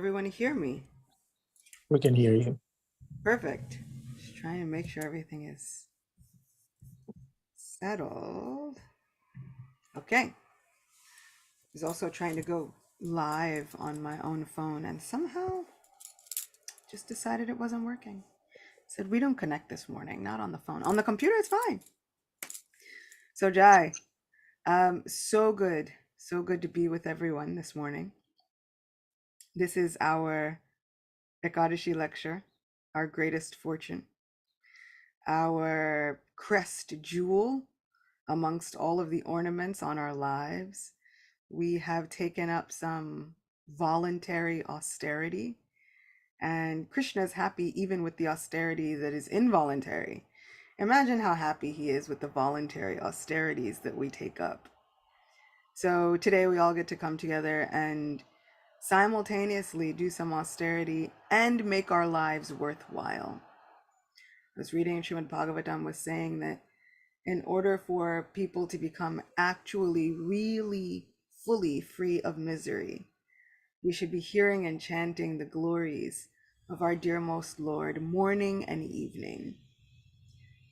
Everyone hear me? We can hear you. Perfect. Just trying to make sure everything is settled. Okay. I was also trying to go live on my own phone and somehow just decided it wasn't working. Said we don't connect this morning, not on the phone. On the computer, it's fine. So Jai, so good to be with everyone this morning. This is our Ekadashi lecture, our greatest fortune, our crest jewel amongst all of the ornaments on our lives. We have taken up some voluntary austerity, and Krishna is happy even with the austerity that is involuntary. Imagine how happy he is with the voluntary austerities that we take up. So today we all get to come together and simultaneously do some austerity and make our lives worthwhile. I was reading Srimad Bhagavatam was saying that in order for people to become actually really fully free of misery, we should be hearing and chanting the glories of our dear most Lord morning and evening.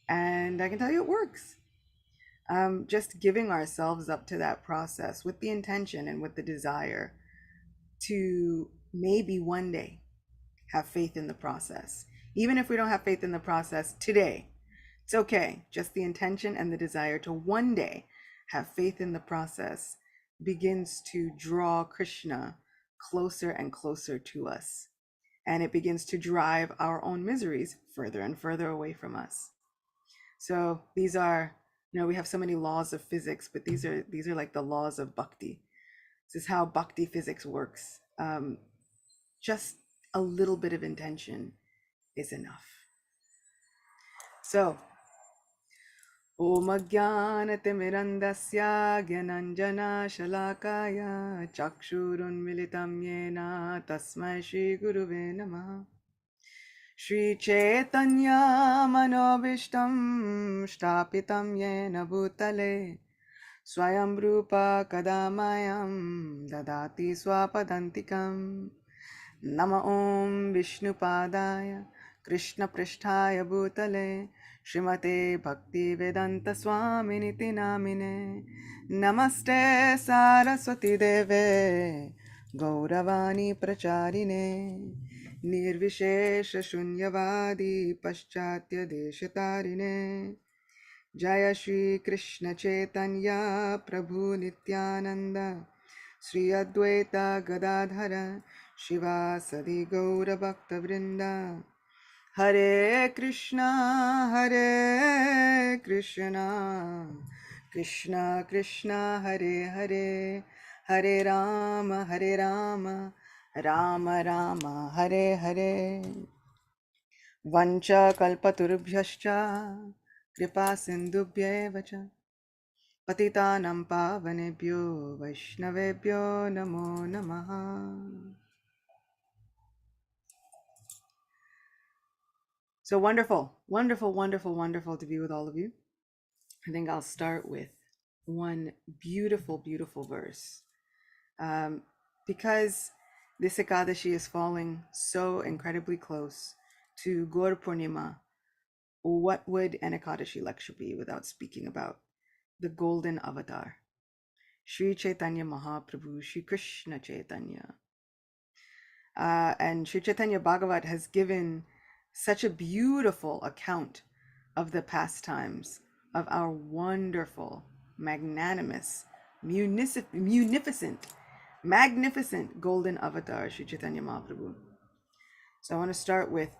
And I can tell you it works. Just giving ourselves up to that process with the intention and with the desire to maybe one day have faith in the process. Even if we don't have faith in the process today, it's okay. Just the intention and the desire to one day have faith in the process begins to draw Krishna closer and closer to us. And it begins to drive our own miseries further and further away from us. So these are, we have so many laws of physics, but these are like the laws of bhakti. This is how bhakti physics works. Just a little bit of intention is enough. So, Om Ajnanatimirandasya Gyananjana Shalakaya Chakshurunmilitam Yena Tasmai Shri Guruve Namaha Shri Chaitanya Manobishtam Shtapitam Yena Bhutale Swayam Rupa Kadamayam Dadati Swapadantikam Nama Om Vishnupadaya Krishna Pristhaya Bhutale Srimate Bhakti Vedanta Swaminiti Namine Namaste Saraswati Deve Gauravani Pracharine Nirvishesha Shunyavadi Paschatya Deshatarine Jaya Shri Krishna Chaitanya Prabhu Nityananda Sri Advaita Gadadhara Shivasadi Gaura Bhakta Vrinda Hare Krishna Hare Krishna Krishna Krishna Hare Hare Hare Rama Hare Rama Rama Rama Hare Hare Vancha kalpaturubhyascha kripa sindhubhyeva cha patitanam pavanebhyo vaishnavebhyo namo namaha. So wonderful, wonderful, wonderful, wonderful to be with all of you. I think I'll start with one beautiful, beautiful verse. Because this Ekadashi is falling so incredibly close to Gaur Purnima, what would an Ekadashi lecture be without speaking about the golden avatar, Sri Chaitanya Mahaprabhu, Sri Krishna Chaitanya? And Sri Chaitanya Bhagavat has given such a beautiful account of the pastimes of our wonderful, magnanimous, munificent, magnificent golden avatar, Sri Chaitanya Mahaprabhu. So I want to start with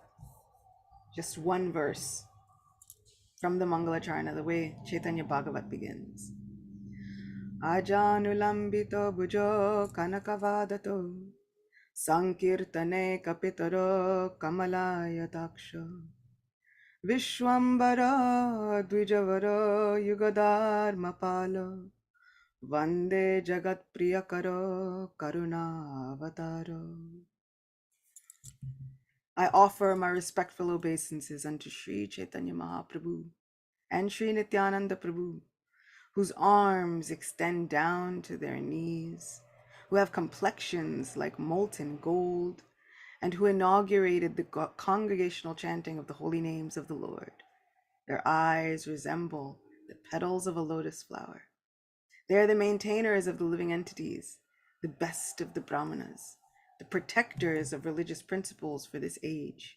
just one verse from the Mangalacharna, the way Chaitanya Bhagavat begins. Ajanulambito bhujo kanakavadato Sankirtane kapitaro kamalayataksha Vishwambara dvijavaro yugadharmapalo Vande jagat priyakaro karunavataro. I offer my respectful obeisances unto Sri Chaitanya Mahaprabhu and Sri Nityananda Prabhu, whose arms extend down to their knees, who have complexions like molten gold, and who inaugurated the congregational chanting of the holy names of the Lord. Their eyes resemble the petals of a lotus flower. They are the maintainers of the living entities, the best of the Brahmanas, the protectors of religious principles for this age,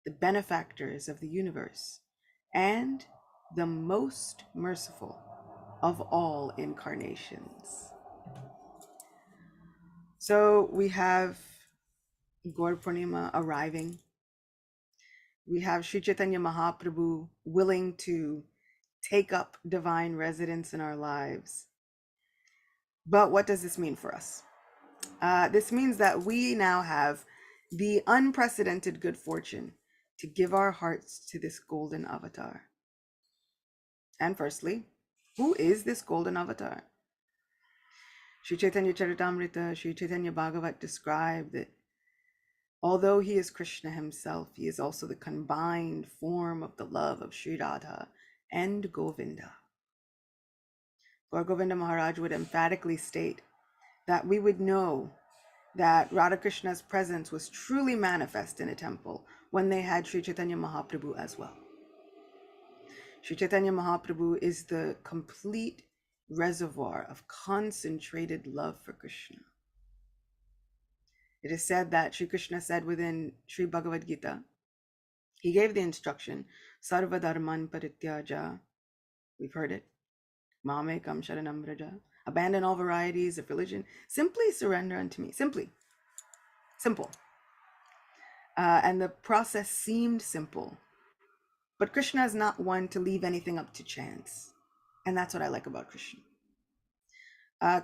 the benefactors of the universe, and the most merciful of all incarnations. So we have Gaur Purnima arriving. We have Sri Chaitanya Mahaprabhu willing to take up divine residence in our lives. But what does this mean for us? This means that we now have the unprecedented good fortune to give our hearts to this golden avatar. And firstly, who is this golden avatar? Sri Chaitanya Charitamrita, Sri Chaitanya Bhagavat described that although he is Krishna himself, he is also the combined form of the love of Sri Radha and Govinda. Gaur Govinda Maharaj would emphatically state that we would know that Radha Krishna's presence was truly manifest in a temple when they had Sri Chaitanya Mahaprabhu as well. Sri Chaitanya Mahaprabhu is the complete reservoir of concentrated love for Krishna. It is said that Sri Krishna said within Sri Bhagavad Gita, he gave the instruction, Sarva Dharman Parityaja. We've heard it. Mamekam Sharanam Vraja. Abandon all varieties of religion. Simply surrender unto me. Simply. Simple. And the process seemed simple. But Krishna is not one to leave anything up to chance. And that's what I like about Krishna.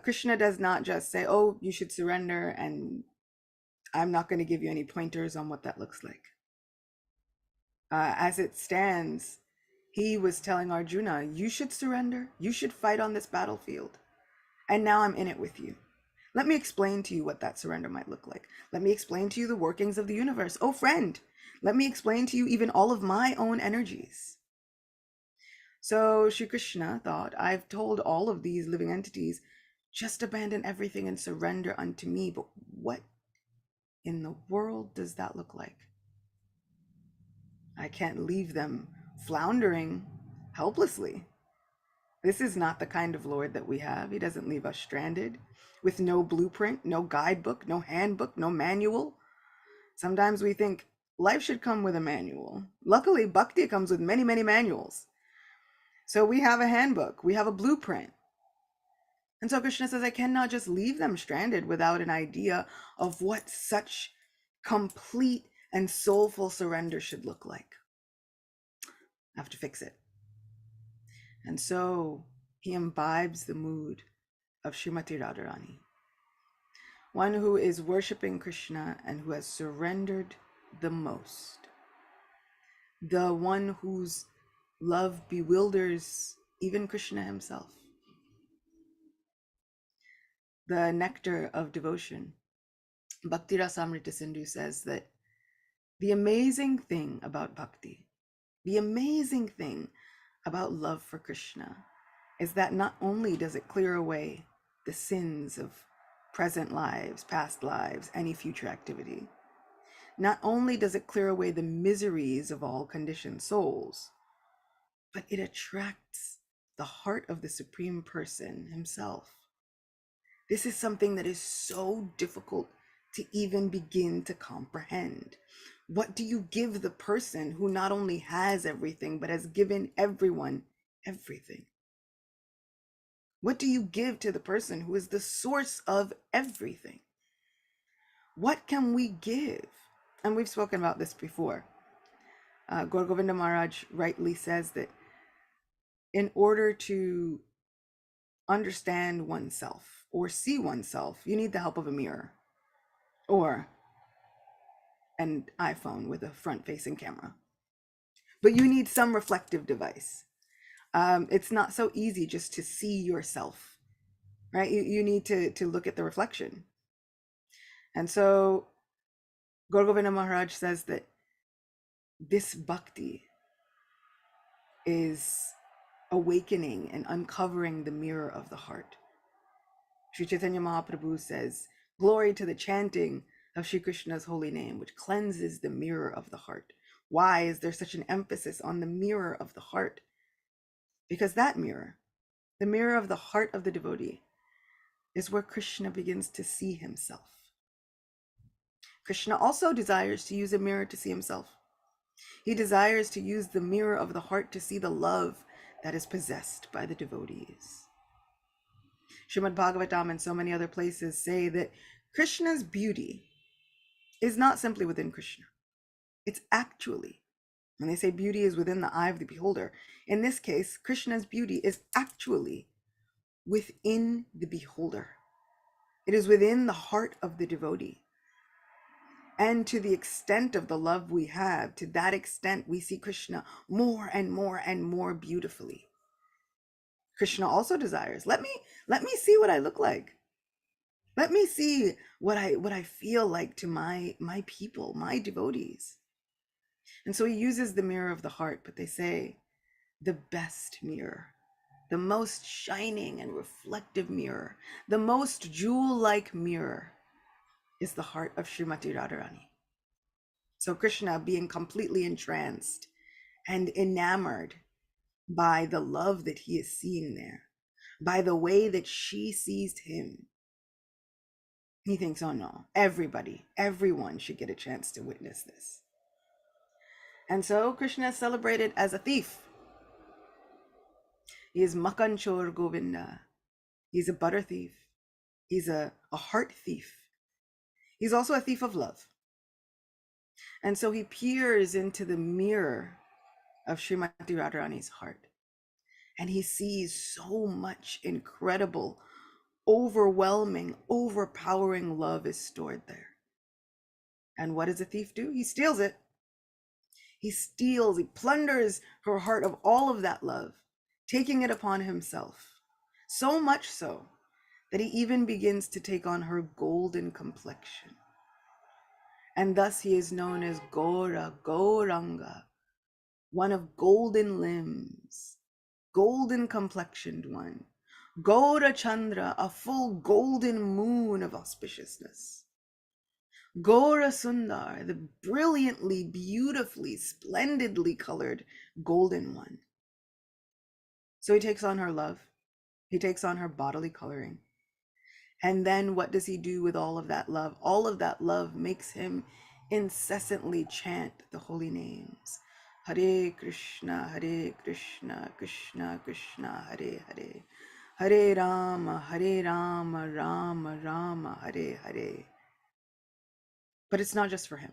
Krishna does not just say, oh, you should surrender, and I'm not going to give you any pointers on what that looks like. As it stands, he was telling Arjuna, you should surrender. You should fight on this battlefield. And now I'm in it with you. Let me explain to you what that surrender might look like. Let me explain to you the workings of the universe. Oh, friend, let me explain to you even all of my own energies. So Shri Krishna thought, I've told all of these living entities, just abandon everything and surrender unto me. But what in the world does that look like? I can't leave them floundering helplessly. This is not the kind of Lord that we have. He doesn't leave us stranded with no blueprint, no guidebook, no handbook, no manual. Sometimes we think life should come with a manual. Luckily, Bhakti comes with many, many manuals. So we have a handbook, we have a blueprint. And so Krishna says, I cannot just leave them stranded without an idea of what such complete and soulful surrender should look like. I have to fix it. And so he imbibes the mood of Srimati Radharani, one who is worshiping Krishna and who has surrendered the most, the one whose love bewilders even Krishna himself. The nectar of devotion, Bhakti Rasamrita Sindhu says that the amazing thing about bhakti, the amazing thing about love for Krishna is that not only does it clear away the sins of present lives, past lives, any future activity, not only does it clear away the miseries of all conditioned souls, but it attracts the heart of the Supreme Person himself. This is something that is so difficult to even begin to comprehend. What do you give the person who not only has everything, but has given everyone everything? What do you give to the person who is the source of everything? What can we give? And we've spoken about this before. Gaur Govinda Maharaj rightly says that in order to understand oneself or see oneself, you need the help of a mirror or an iPhone with a front-facing camera. But you need some reflective device. It's not so easy just to see yourself, right? You need to look at the reflection. And so Gaur Govinda Maharaj says that this bhakti is awakening and uncovering the mirror of the heart. Sri Chaitanya Mahaprabhu says, Glory to the chanting of Shri Krishna's holy name, which cleanses the mirror of the heart. Why is there such an emphasis on the mirror of the heart? Because that mirror, the mirror of the heart of the devotee, is where Krishna begins to see himself. Krishna also desires to use a mirror to see himself. He desires to use the mirror of the heart to see the love that is possessed by the devotees. Srimad Bhagavatam and so many other places say that Krishna's beauty is not simply within Krishna. It's actually, when they say beauty is within the eye of the beholder, in this case, Krishna's beauty is actually within the beholder. It is within the heart of the devotee. And to the extent of the love we have, to that extent, we see Krishna more and more and more beautifully. Krishna also desires, let me see what I look like. Let me see what I feel like to my people, my devotees. And so he uses the mirror of the heart, but they say the best mirror, the most shining and reflective mirror, the most jewel-like mirror is the heart of Srimati Radharani. So Krishna, being completely entranced and enamored by the love that he is seeing there, by the way that she sees him, he thinks, oh no, everyone should get a chance to witness this. And so Krishna is celebrated as a thief. He is Makanchor Govinda. He's a butter thief. He's a heart thief. He's also a thief of love. And so he peers into the mirror of Srimati Radharani's heart. And he sees so much incredible, overwhelming, overpowering love is stored there. And what does a thief do? He steals it. He plunders her heart of all of that love, taking it upon himself. So much so that he even begins to take on her golden complexion. And thus he is known as Gora, Gauranga, one of golden limbs, golden complexioned one. Gaura Chandra, a full golden moon of auspiciousness. Gaura Sundar, the brilliantly, beautifully, splendidly colored golden one. So he takes on her love. He takes on her bodily coloring. And then what does he do with all of that love? All of that love makes him incessantly chant the holy names. Hare Krishna, Krishna Krishna, Hare Hare. Hare Rama, Rama Rama, Hare Hare. But it's not just for him.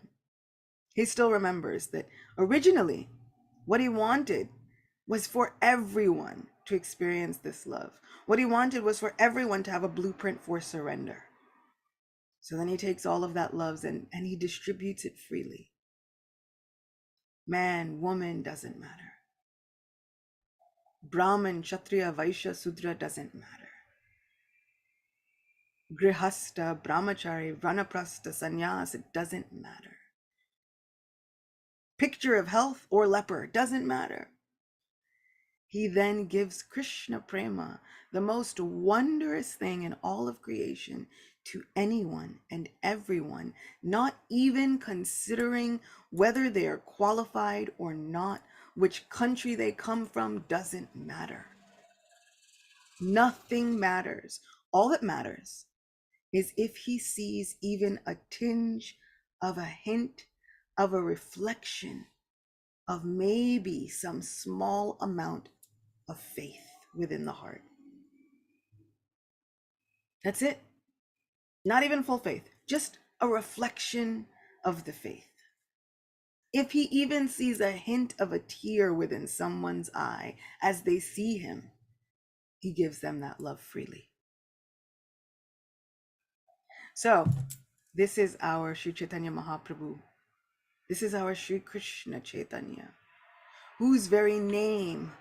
He still remembers that originally what he wanted was for everyone to experience this love. What he wanted was for everyone to have a blueprint for surrender. So then he takes all of that love and he distributes it freely. Man, woman, doesn't matter. Brahman, Kshatriya, Vaishya, Sudra, doesn't matter. Grihasta, Brahmachari, Vanaprastha, Sannyas, it doesn't matter. Picture of health or leper, doesn't matter. He then gives Krishna Prema, the most wondrous thing in all of creation, to anyone and everyone, not even considering whether they are qualified or not, which country they come from, doesn't matter. Nothing matters. All that matters is if he sees even a tinge of a hint of a reflection of maybe some small amount of faith within the heart. That's it. Not even full faith, just a reflection of the faith. If he even sees a hint of a tear within someone's eye as they see him, he gives them that love freely. So, this is our Sri Chaitanya Mahaprabhu. This is our Sri Krishna Chaitanya, whose very name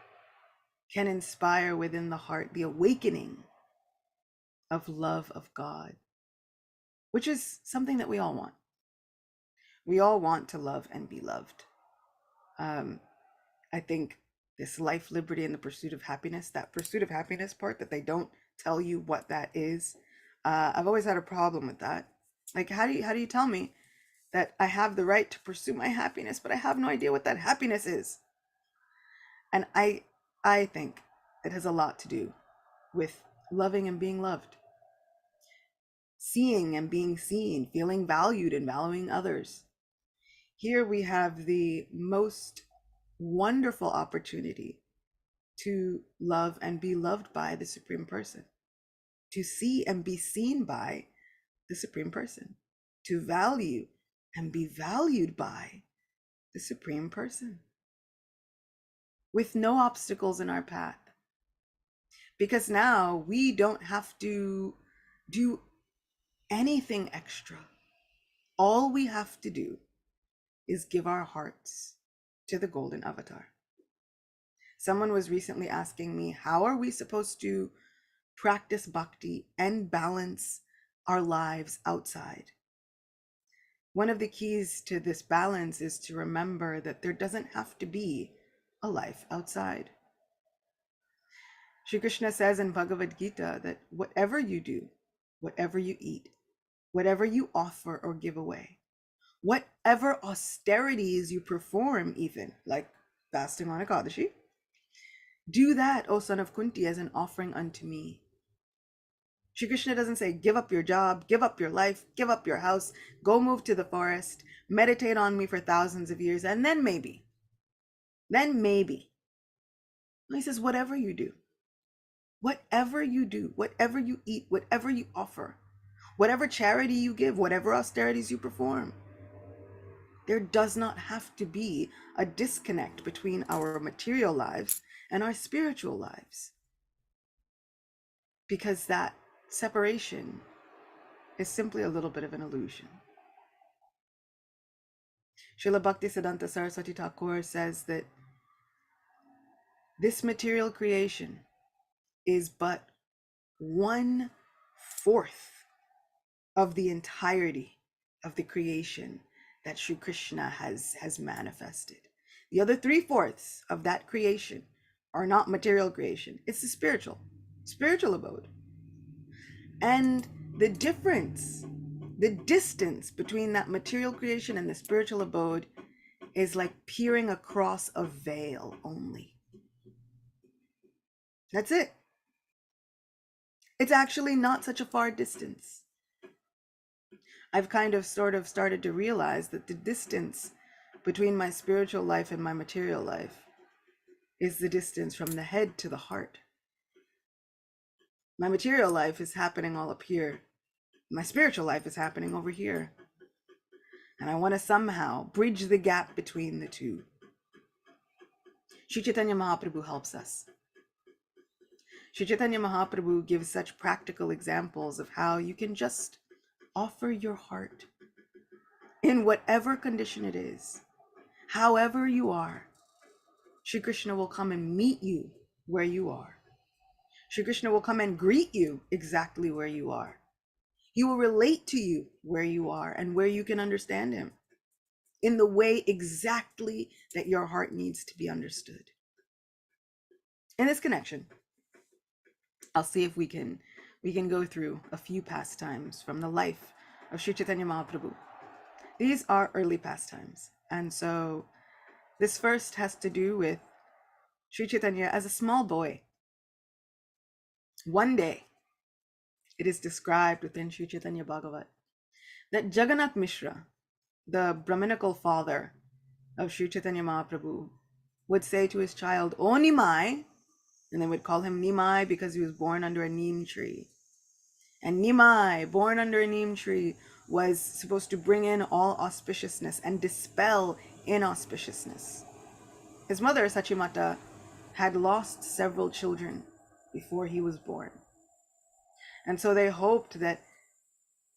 can inspire within the heart the awakening of love of God, which is something that we all want. We all want to love and be loved. I think this life, liberty, and the pursuit of happiness, that pursuit of happiness part that they don't tell you what that is, I've always had a problem with that. Like, how do you tell me that I have the right to pursue my happiness, but I have no idea what that happiness is? And I think it has a lot to do with loving and being loved, seeing and being seen, feeling valued and valuing others. Here we have the most wonderful opportunity to love and be loved by the Supreme Person, to see and be seen by the Supreme Person, to value and be valued by the Supreme Person, with no obstacles in our path. Because now we don't have to do anything extra. All we have to do is give our hearts to the golden avatar. Someone was recently asking me, how are we supposed to practice bhakti and balance our lives outside? One of the keys to this balance is to remember that there doesn't have to be a life outside. Shri Krishna says in Bhagavad Gita that whatever you do, whatever you eat, whatever you offer or give away, whatever austerities you perform, even like fasting on Ekadashi, do that, O son of Kunti, as an offering unto me. Shri Krishna doesn't say, give up your job, give up your life, give up your house, go move to the forest, meditate on me for thousands of years, and then maybe. He says, whatever you do, whatever you do, whatever you eat, whatever you offer, whatever charity you give, whatever austerities you perform, there does not have to be a disconnect between our material lives and our spiritual lives, because that separation is simply a little bit of an illusion. Srila Bhaktisiddhanta Saraswati Thakur says that this material creation is but 1/4 of the entirety of the creation that Sri Krishna has manifested. The other 3/4 of that creation are not material creation. It's the spiritual abode. And the difference, the distance between that material creation and the spiritual abode is like peering across a veil only. That's it. It's actually not such a far distance. I've kind of sort of started to realize that the distance between my spiritual life and my material life is the distance from the head to the heart. My material life is happening all up here. My spiritual life is happening over here. And I want to somehow bridge the gap between the two. Sri Chaitanya Mahaprabhu helps us. Sri Chaitanya Mahaprabhu gives such practical examples of how you can just offer your heart in whatever condition it is, however you are. Shri Krishna will come and meet you where you are. Shri Krishna will come and greet you exactly where you are. He will relate to you where you are and where you can understand him in the way exactly that your heart needs to be understood. In this connection, I'll see if we can go through a few pastimes from the life of Sri Chaitanya Mahaprabhu. These are early pastimes. And so this first has to do with Sri Chaitanya as a small boy. One day, it is described within Sri Chaitanya Bhagavat that Jagannath Mishra, the Brahminical father of Sri Chaitanya Mahaprabhu, would say to his child, "O Nimai," and they would call him Nimai because he was born under a neem tree. And Nimai, born under a neem tree, was supposed to bring in all auspiciousness and dispel inauspiciousness. His mother, Sachimata, had lost several children before he was born. And so they hoped that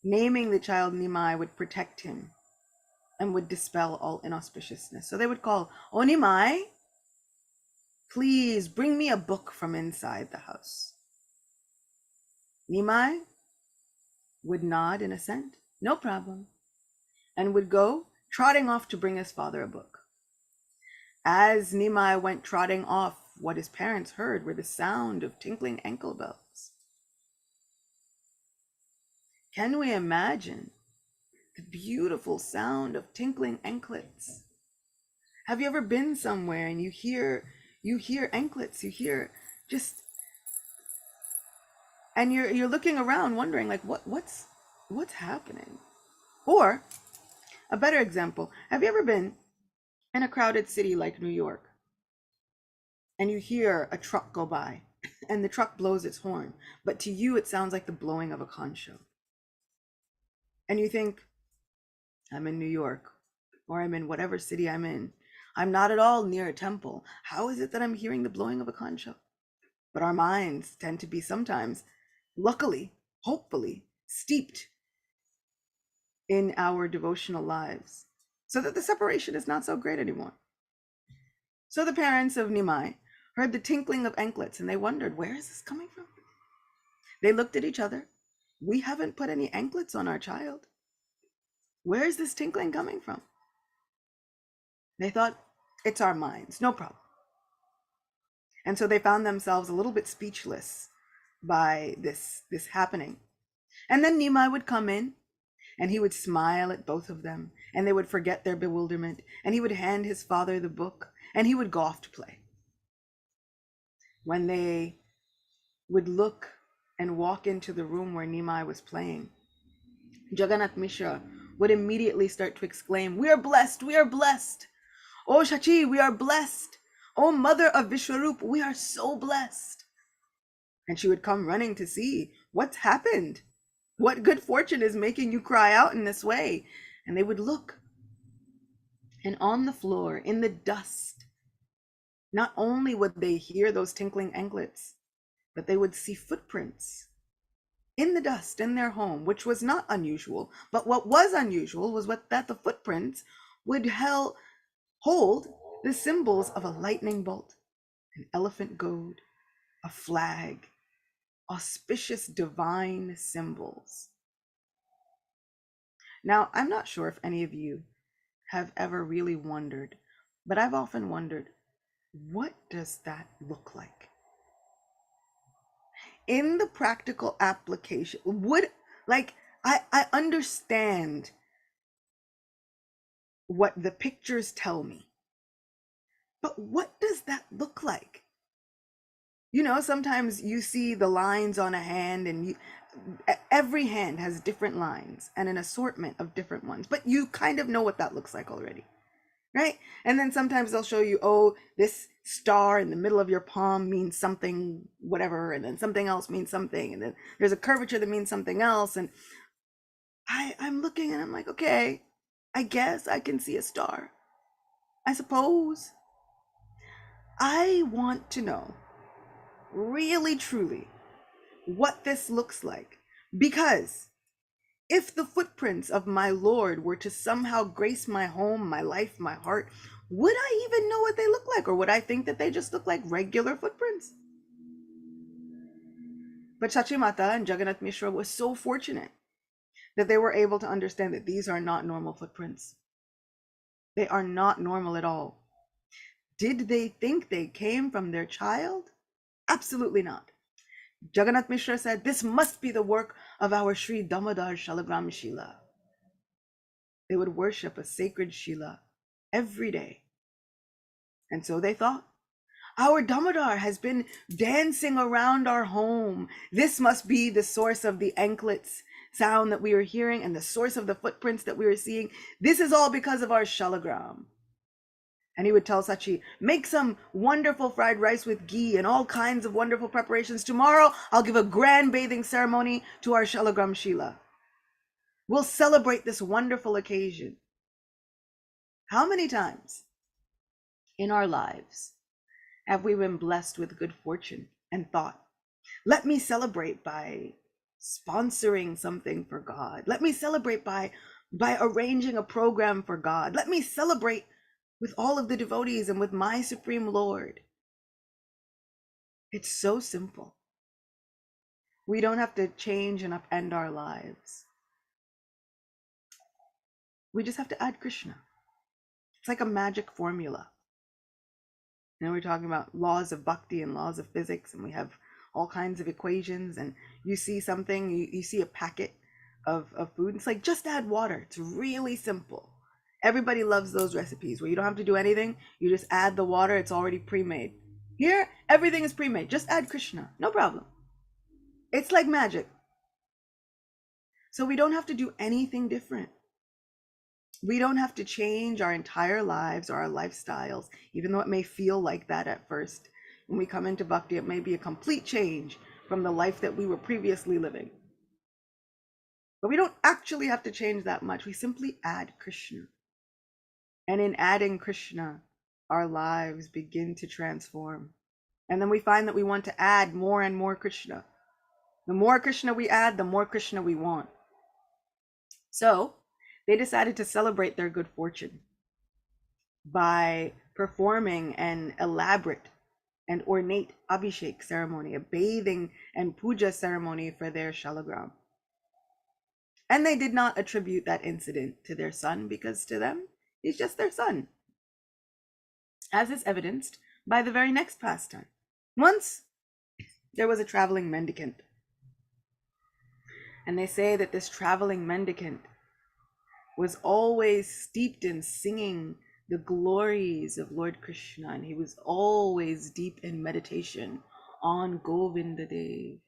naming the child Nimai would protect him and would dispel all inauspiciousness. So they would call, "O Nimai, please bring me a book from inside the house." Nimai would nod in assent, no problem, and would go trotting off to bring his father a book. As Nimai went trotting off, what his parents heard were the sound of tinkling ankle bells. Can we imagine the beautiful sound of tinkling anklets? Have you ever been somewhere and you hear anklets, you hear just, and you're looking around wondering like what's happening? Or a better example, have you ever been in a crowded city like New York and you hear a truck go by and the truck blows its horn, but to you it sounds like the blowing of a conch shell? And you think, I'm in New York, or I'm in whatever city I'm in. I'm not at all near a temple. How is it that I'm hearing the blowing of a conch shell? But our minds tend to be sometimes, luckily, hopefully, steeped in our devotional lives, so that the separation is not so great anymore. So the parents of Nimai heard the tinkling of anklets and they wondered, where is this coming from? They looked at each other. We haven't put any anklets on our child. Where is this tinkling coming from? They thought, it's our minds, no problem. And so they found themselves a little bit speechless by this happening. And then Nimai would come in and he would smile at both of them and they would forget their bewilderment and he would hand his father the book and he would go off to play. When they would look and walk into the room where Nimai was playing, Jagannath Mishra would immediately start to exclaim, we are blessed, we are blessed. Oh Shachi, we are blessed. Oh mother of Vishwarup, we are so blessed. And she would come running to see what's happened. What good fortune is making you cry out in this way? And they would look. And on the floor, in the dust, not only would they hear those tinkling anklets, but they would see footprints in the dust in their home, which was not unusual. But what was unusual was that the footprints would hold the symbols of a lightning bolt, an elephant goad, a flag, auspicious divine symbols. Now, I'm not sure if any of you have ever really wondered, but I've often wondered, what does that look like? In the practical application, I understand what the pictures tell me, but what does that look like? You know, sometimes you see the lines on a hand and every hand has different lines and an assortment of different ones, but you kind of know what that looks like already, right? And then sometimes they'll show you, oh, this star in the middle of your palm means something, whatever, and then something else means something, and then there's a curvature that means something else. And I'm looking and I'm like, okay, I guess I can see a star, I suppose. I want to know, really, truly, what this looks like. Because if the footprints of my Lord were to somehow grace my home, my life, my heart, would I even know what they look like? Or would I think that they just look like regular footprints? But Chachimata and Jagannath Mishra was so fortunate that they were able to understand that these are not normal footprints. They are not normal at all. Did they think they came from their child? Absolutely not. Jagannath Mishra said, this must be the work of our Sri Damodar Shalagram Shila. They would worship a sacred Shila every day. And so they thought, our Damodar has been dancing around our home. This must be the source of the anklets sound that we are hearing and the source of the footprints that we are seeing. This is all because of our Shalagram. And he would tell Sachi, make some wonderful fried rice with ghee and all kinds of wonderful preparations. Tomorrow, I'll give a grand bathing ceremony to our Shalagram Shila. We'll celebrate this wonderful occasion. How many times in our lives have we been blessed with good fortune and thought, let me celebrate by sponsoring something for God. Let me celebrate by arranging a program for God. Let me celebrate with all of the devotees and with my Supreme Lord. It's so simple. We don't have to change and upend our lives. We just have to add Krishna. It's like a magic formula. And we're talking about laws of bhakti and laws of physics, and we have all kinds of equations. And you see something, you see a packet of food. It's like, just add water. It's really simple. Everybody loves those recipes where you don't have to do anything. You just add the water. It's already pre-made. Here, everything is pre-made. Just add Krishna. No problem. It's like magic. So we don't have to do anything different. We don't have to change our entire lives or our lifestyles, even though it may feel like that at first. When we come into bhakti, it may be a complete change from the life that we were previously living. But we don't actually have to change that much. We simply add Krishna. And in adding Krishna, our lives begin to transform. And then we find that we want to add more and more Krishna. The more Krishna we add, the more Krishna we want. So they decided to celebrate their good fortune by performing an elaborate and ornate abhishek ceremony, a bathing and puja ceremony for their shalagram. And they did not attribute that incident to their son, because to them, he's just their son, as is evidenced by the very next pastime. Once there was a traveling mendicant, and they say that this traveling mendicant was always steeped in singing the glories of Lord Krishna, and he was always deep in meditation on Govinda Dev.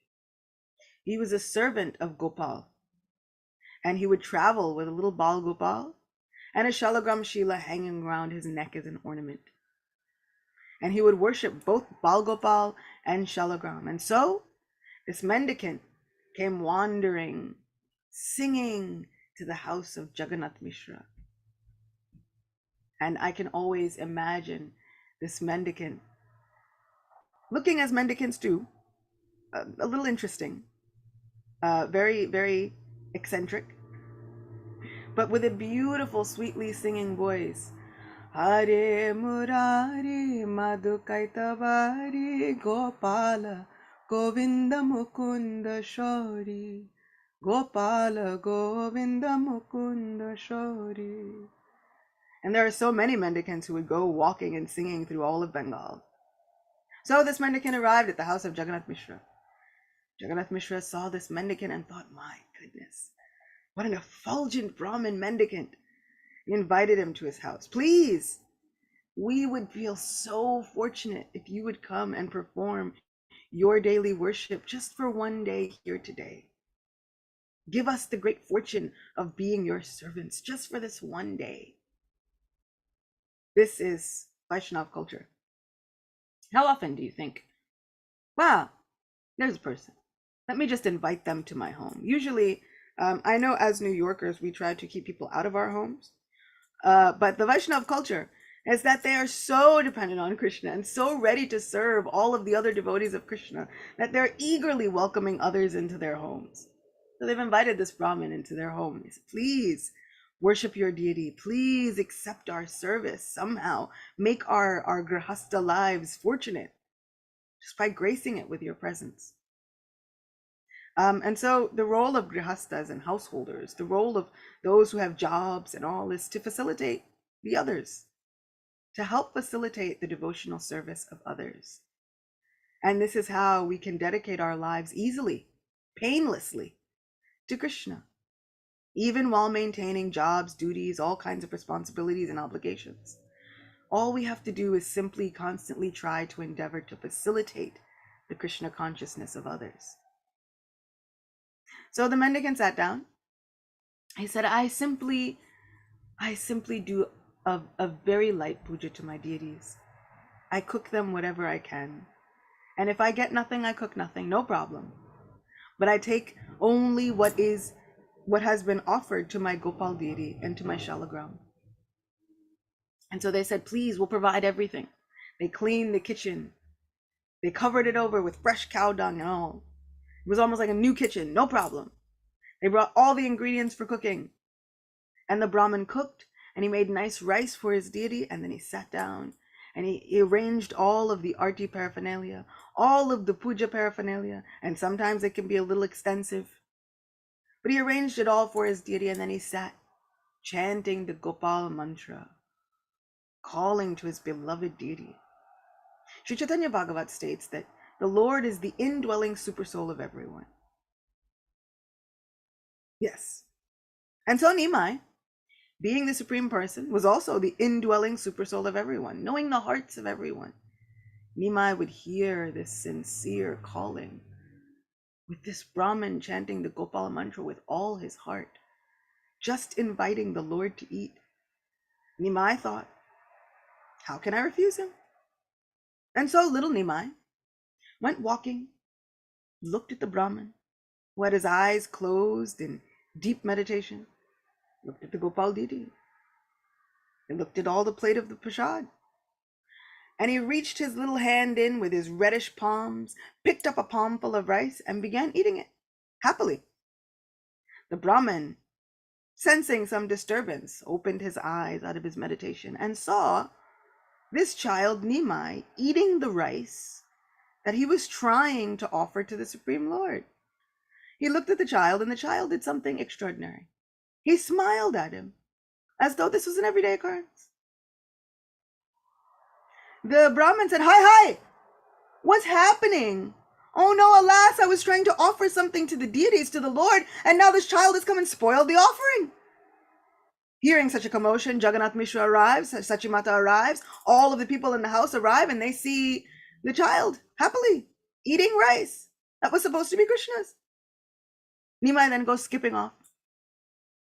He was a servant of Gopal, and he would travel with a little Bal Gopal and a Shalagram Shila hanging around his neck as an ornament. And he would worship both Bal Gopal and Shalagram. And so this mendicant came wandering, singing to the house of Jagannath Mishra. And I can always imagine this mendicant looking as mendicants do, a little interesting, very, very eccentric, but with a beautiful, sweetly singing voice. Hare Murari Madhukaitabari Gopala Govinda Mukunda Shori. Gopala Govinda Mukunda Shori. And there are so many mendicants who would go walking and singing through all of Bengal. So this mendicant arrived at the house of Jagannath Mishra. Jagannath Mishra saw this mendicant and thought, my goodness, what an effulgent Brahmin mendicant. He invited him to his house. Please, we would feel so fortunate if you would come and perform your daily worship just for one day here today. Give us the great fortune of being your servants just for this one day. This is Vaishnav culture. How often do you think, wow, there's a person, let me just invite them to my home? Usually, I know as New Yorkers, we try to keep people out of our homes. But the Vaishnav culture is that they are so dependent on Krishna and so ready to serve all of the other devotees of Krishna that they're eagerly welcoming others into their homes. So they've invited this Brahmin into their home. They said, please worship your deity. Please accept our service somehow. Make our grihastha lives fortunate just by gracing it with your presence. And so the role of grihasthas and householders, the role of those who have jobs and all, is to facilitate the others, to help facilitate the devotional service of others. And this is how we can dedicate our lives easily, painlessly to Krishna, even while maintaining jobs, duties, all kinds of responsibilities and obligations. All we have to do is simply constantly try to endeavor to facilitate the Krishna consciousness of others. So the mendicant sat down. He said, I simply do a very light puja to my deities. I cook them whatever I can. And if I get nothing, I cook nothing, no problem. But I take only what has been offered to my Gopal deity and to my Shalagram. And so they said, please, we'll provide everything. They cleaned the kitchen. They covered it over with fresh cow dung and all. It was almost like a new kitchen, no problem. They brought all the ingredients for cooking. And the Brahmin cooked, and he made nice rice for his deity, and then he sat down and he arranged all of the arti paraphernalia, all of the puja paraphernalia, and sometimes it can be a little extensive. But he arranged it all for his deity, and then he sat chanting the Gopal mantra, calling to his beloved deity. Sri Chaitanya Bhagavat states that the Lord is the indwelling supersoul of everyone. Yes. And so Nimai, being the supreme person, was also the indwelling supersoul of everyone, knowing the hearts of everyone. Nimai would hear this sincere calling, with this Brahmin chanting the Gopala mantra with all his heart, just inviting the Lord to eat. Nimai thought, how can I refuse him? And so little Nimai went walking, looked at the Brahmin, who had his eyes closed in deep meditation, looked at the Gopal deity, and looked at all the plate of the prasad. And he reached his little hand in with his reddish palms, picked up a palmful of rice, and began eating it, happily. The Brahmin, sensing some disturbance, opened his eyes out of his meditation and saw this child Nimai eating the rice that he was trying to offer to the Supreme Lord. He looked at the child, and the child did something extraordinary. He smiled at him, as though this was an everyday occurrence. The Brahmin said, hi, what's happening? Oh no, alas, I was trying to offer something to the deities, to the Lord, and now this child has come and spoiled the offering. Hearing such a commotion, Jagannath Mishra arrives, Sachimata arrives, all of the people in the house arrive, and they see the child happily eating rice that was supposed to be Krishna's. Nimai then goes skipping off.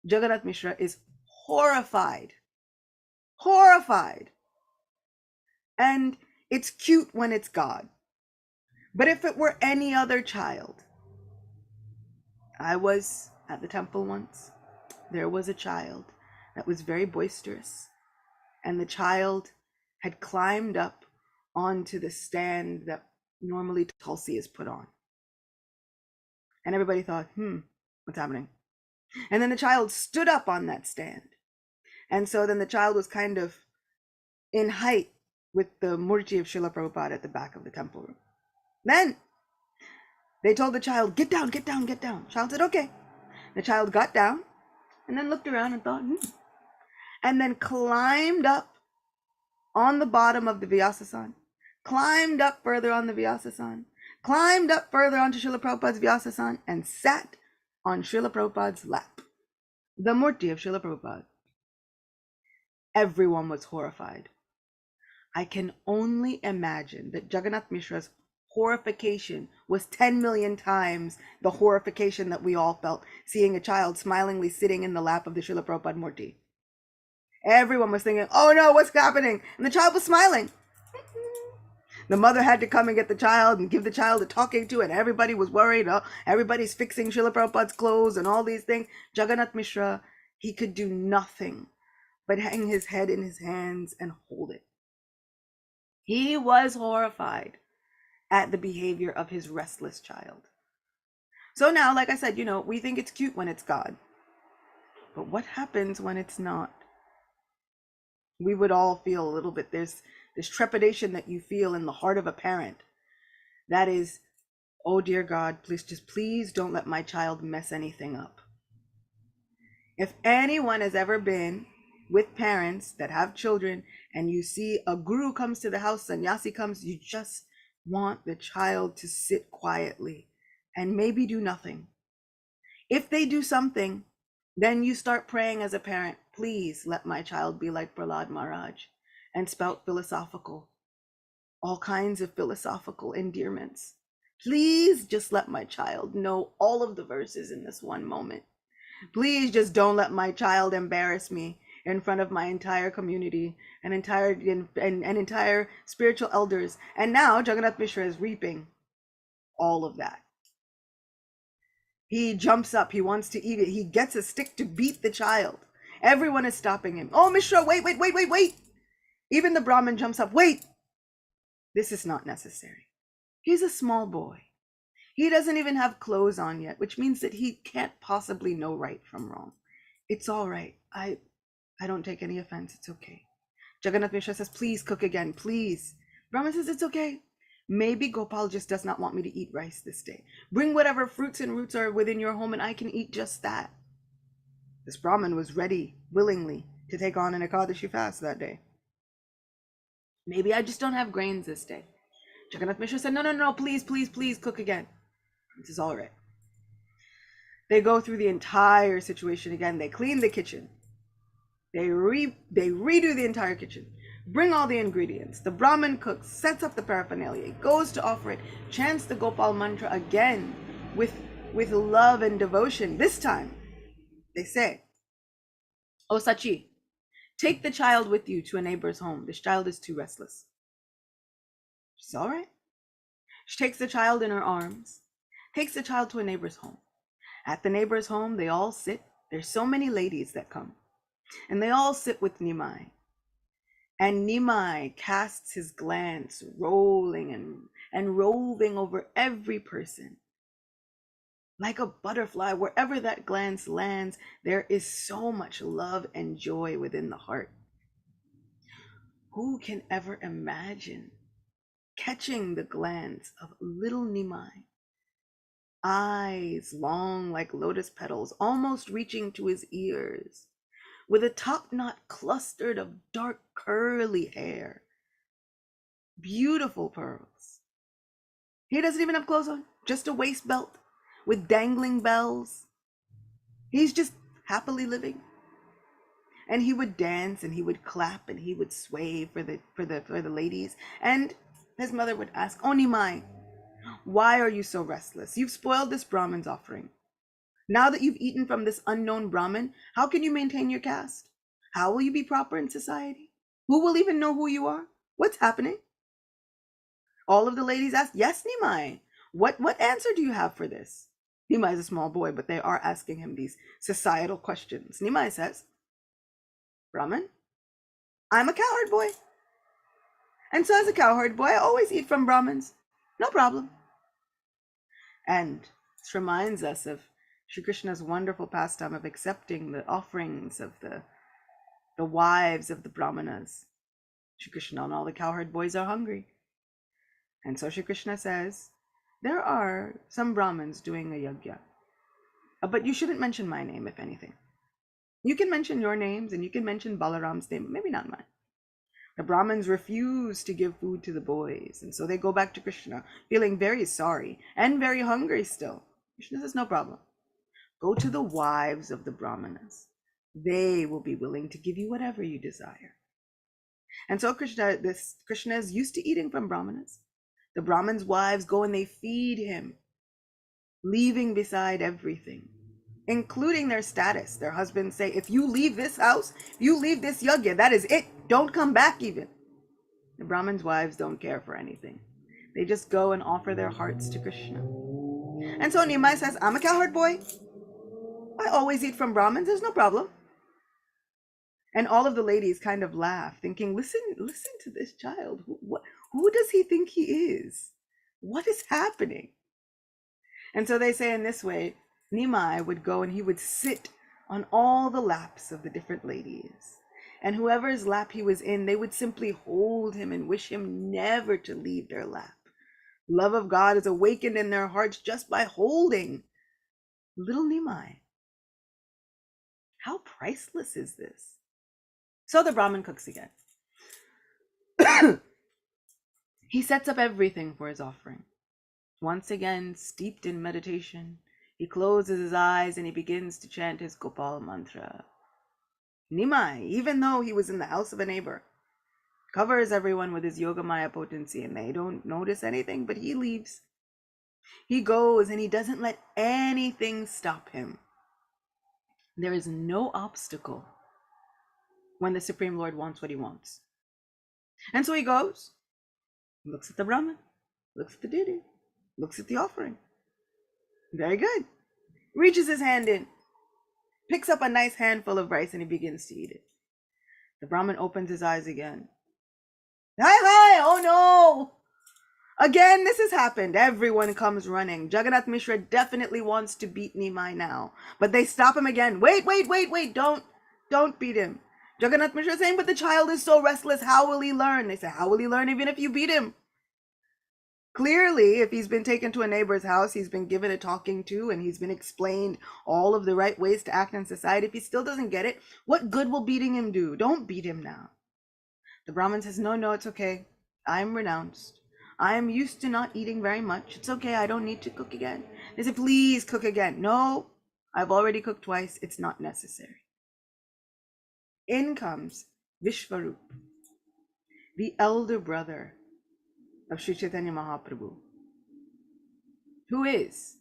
Jagannath Mishra is horrified. And it's cute when it's God. But if it were any other child, I was at the temple once. There was a child that was very boisterous, and the child had climbed up onto the stand that normally Tulsi is put on. And everybody thought, what's happening? And then the child stood up on that stand. And so then the child was kind of in height with the Murti of Srila Prabhupada at the back of the temple room. Then they told the child, get down. The child said, okay. The child got down and then looked around and thought, and then climbed up on the bottom of the Vyasasan, climbed up further on the Vyasasan, climbed up further onto Srila Prabhupada's Vyasasan, and sat on Srila Prabhupada's lap, the Murti of Srila Prabhupada. Everyone was horrified. I can only imagine that Jagannath Mishra's horrification was 10 million times the horrification that we all felt seeing a child smilingly sitting in the lap of the Srila Prabhupada Murti. Everyone was thinking, oh no, what's happening? And the child was smiling. The mother had to come and get the child and give the child a talking to, and everybody was worried. Oh, everybody's fixing Srila Prabhupada's clothes and all these things. Jagannath Mishra, he could do nothing but hang his head in his hands and hold it. He was horrified at the behavior of his restless child. So now, like I said, we think it's cute when it's God. But what happens when it's not? We would all feel a little bit, there's this trepidation that you feel in the heart of a parent. That is, oh dear God, please don't let my child mess anything up. If anyone has ever been with parents that have children and you see a guru comes to the house, sannyasi comes, you just want the child to sit quietly and maybe do nothing. If they do something, then you start praying as a parent, please let my child be like Prahlad Maharaj, and spout all kinds of philosophical endearments. Please just let my child know all of the verses in this one moment. Please just don't let my child embarrass me in front of my entire community and entire spiritual elders. And now Jagannath Mishra is reaping all of that. He jumps up, he wants to eat it, he gets a stick to beat the child. Everyone is stopping him. Oh, Mishra, wait. Even the Brahmin jumps up, wait. This is not necessary. He's a small boy. He doesn't even have clothes on yet, which means that he can't possibly know right from wrong. It's all right. I don't take any offense. It's okay. Jagannath Mishra says, please cook again, please. Brahman says, it's okay. Maybe Gopal just does not want me to eat rice this day. Bring whatever fruits and roots are within your home and I can eat just that. This Brahmin was ready, willingly, to take on an Ekadashi fast that day. Maybe I just don't have grains this day. Jagannath Mishra said, no, please cook again. This is all right. They go through the entire situation again. They clean the kitchen. They redo the entire kitchen. Bring all the ingredients. The Brahmin cooks, sets up the paraphernalia, goes to offer it, chants the Gopal mantra again with love and devotion. This time, they say, "Oh Sachi, take the child with you to a neighbor's home. This child is too restless." She's all right. She takes the child in her arms, takes the child to a neighbor's home. At the neighbor's home, they all sit. There's so many ladies that come, and they all sit with Nimai. And Nimai casts his glance, rolling and roving over every person. Like a butterfly, wherever that glance lands, there is so much love and joy within the heart. Who can ever imagine catching the glance of little Nimai? Eyes long like lotus petals, almost reaching to his ears, with a top knot clustered of dark curly hair. Beautiful pearls. He doesn't even have clothes on, just a waist belt with dangling bells. He's just happily living. And he would dance and he would clap and he would sway for the ladies. And his mother would ask, "Oh Nimai, why are you so restless? You've spoiled this Brahmin's offering. Now that you've eaten from this unknown Brahmin, how can you maintain your caste? How will you be proper in society? Who will even know who you are? What's happening?" All of the ladies asked, "Yes, Nimai. What answer do you have for this?" Nimai is a small boy, but they are asking him these societal questions. Nimai says, "Brahmin, I'm a cowherd boy. And so as a cowherd boy, I always eat from Brahmins. No problem." And this reminds us of Sri Krishna's wonderful pastime of accepting the offerings of the wives of the Brahmanas. Sri Krishna and all the cowherd boys are hungry. And so Sri Krishna says, "There are some Brahmins doing a yajna. But you shouldn't mention my name, if anything. You can mention your names and you can mention Balaram's name, but maybe not mine." The Brahmins refuse to give food to the boys, and so they go back to Krishna, feeling very sorry and very hungry still. Krishna says, "No problem. Go to the wives of the Brahmanas. They will be willing to give you whatever you desire." And so Krishna is used to eating from Brahmanas. The Brahmins' wives go and they feed him, leaving beside everything, including their status. Their husbands say, "If you leave this house, if you leave this yajna, that is it. Don't come back even." The Brahmins' wives don't care for anything. They just go and offer their hearts to Krishna. And so Nimai says, "I'm a cowherd boy. I always eat from Brahmins. There's no problem." And all of the ladies kind of laugh, thinking, listen to this child. Who does he think he is? What is happening? And so they say in this way, Nimai would go and he would sit on all the laps of the different ladies. And whoever's lap he was in, they would simply hold him and wish him never to leave their lap. Love of God is awakened in their hearts just by holding little Nimai. How priceless is this? So the Brahmin cooks again. He sets up everything for his offering. Once again, steeped in meditation, he closes his eyes and he begins to chant his Gopal mantra. Nimai, even though he was in the house of a neighbor, covers everyone with his Yogamaya potency and they don't notice anything, but he leaves. He goes and he doesn't let anything stop him. There is no obstacle when the Supreme Lord wants what he wants. And so he goes, looks at the Brahman, looks at the deity, looks at the offering. Very good. Reaches his hand in, picks up a nice handful of rice and he begins to eat it. The Brahmin opens his eyes again. Hi, oh no! Again, this has happened. Everyone comes running. Jagannath Mishra definitely wants to beat Nimai now. But they stop him again. Wait, don't beat him. Jagannath Mishra is saying, "But the child is so restless, how will he learn?" They say, "How will he learn even if you beat him?" Clearly, if he's been taken to a neighbor's house, he's been given a talking to, and he's been explained all of the right ways to act in society. If he still doesn't get it, what good will beating him do? Don't beat him now. The Brahmin says, no, it's okay. I'm renounced. I'm used to not eating very much. It's okay. I don't need to cook again. They say, "Please cook again." No, I've already cooked twice. It's not necessary. In comes Vishvarup, the elder brother of Sri Chaitanya Mahaprabhu, who is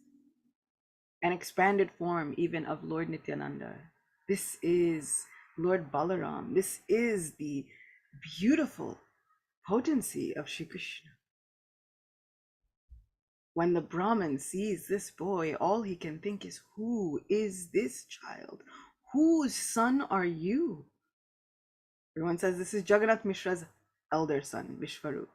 an expanded form even of Lord Nityananda. This is Lord Balaram. This is the beautiful potency of Shri Krishna. When the Brahmin sees this boy, all he can think is, who is this child? Whose son are you? Everyone says this is Jagannath Mishra's elder son, Vishvarup.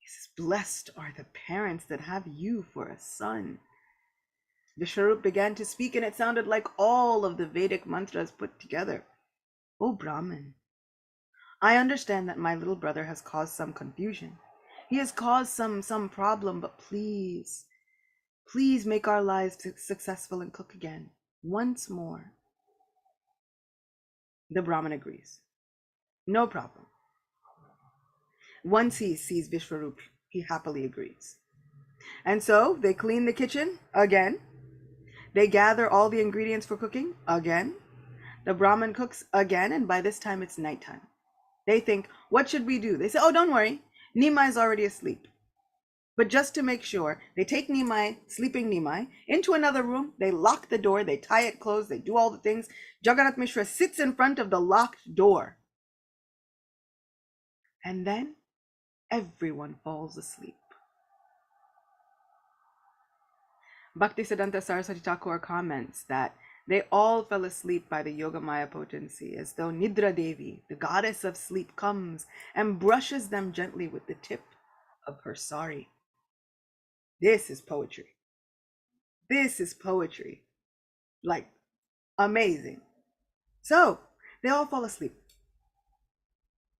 He says, blessed are the parents that have you for a son. Vishvarup began to speak, and it sounded like all of the Vedic mantras put together. O Brahmin, I understand that my little brother has caused some confusion. He has caused some problem, but please make our lives successful and cook again, once more. The Brahmin agrees. No problem. Once he sees Vishvarup, he happily agrees. And so they clean the kitchen again. They gather all the ingredients for cooking again. The Brahmin cooks again, and by this time it's nighttime. They think, what should we do? They say, oh, don't worry, Nimai is already asleep. But just to make sure, they take Nimai, sleeping Nimai, into another room. They lock the door, they tie it closed, they do all the things. Jagannath Mishra sits in front of the locked door. And then everyone falls asleep. Bhaktisiddhanta Saraswati Thakur comments that they all fell asleep by the Yogamaya potency, as though Nidra Devi, the goddess of sleep, comes and brushes them gently with the tip of her sari. This is poetry. This is poetry. Like, amazing. So, they all fall asleep.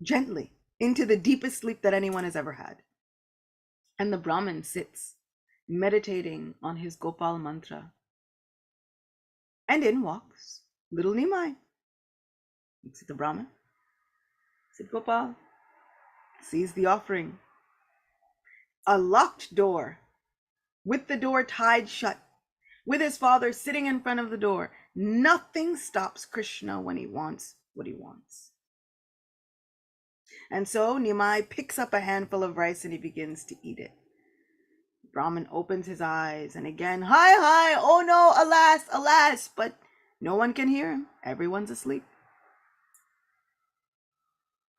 Gently, into the deepest sleep that anyone has ever had. And the Brahmin sits, meditating on his Gopal mantra. And in walks little Nimai. Looks at the Brahmin. Said, Gopal, sees the offering. A locked door, with the door tied shut, with his father sitting in front of the door. Nothing stops Krishna when he wants what he wants. And so Nimai picks up a handful of rice and he begins to eat it. Brahmin opens his eyes and again, hi, oh no, alas, but no one can hear him. Everyone's asleep.